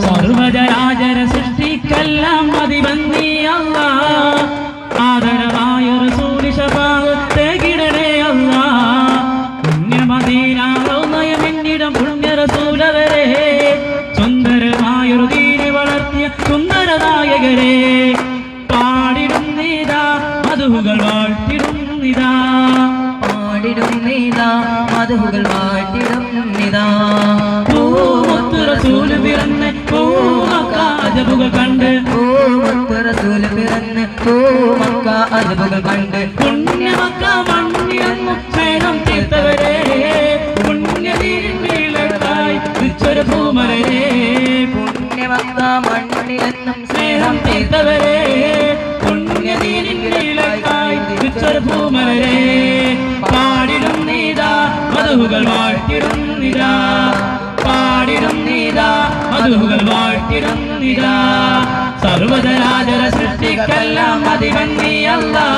സർവജരാജര സൃഷ്ടിക്കെല്ലാം മതിവന്നി അല്ലാഹ്. ആദരവായ റസൂൽ ശഫാഅത്ത് കിടണേ അല്ലാഹ്. പുണ്യമദീന റൗളയമെന്നിടം പുണ്യ റസൂലവരെ, സുന്ദരമായൊരു ദീനെ വളർത്തിയ സുന്ദരനായകരെ, പാടിടുന്നിതാ മധുഹുകൾ വാഴ്ത്തിടുന്നിതാ, പാടിടുന്നിതാ മധുഹുകൾ വാഴ്ത്തിടുന്നിതാ. റസൂൽ പിറന്ന് മക്ക അജബുകൾ കണ്ട്, റസൂൽ പിറന്ന് മക്ക അജബുകൾ കണ്ട്, പുണ്യമക്ക മണ്ണിലെന്ന് സ്നേഹം തീർത്തവരെ, പുണ്യതീരിന്മേലായി വിച്ചൊരു പൂമരരെ, പുണ്യമക്ക മണ്ണിലെന്നും സ്നേഹം തീർത്തവരെ, പുണ്യതീരിന്മേലായി വിച്ചൊരു പൂമരരെ, പാടിടുന്നിതാ മധുഹുകൾ വാഴ്ത്തിടുന്നിതാ, പാടിടുന്നിതാ മധുഹുകൾ വാഴ്ത്തിടുന്നിതാ. സർവജരാജര സൃഷ്ടിക്കെല്ലാം മതിവന്നി അല്ലാഹ്.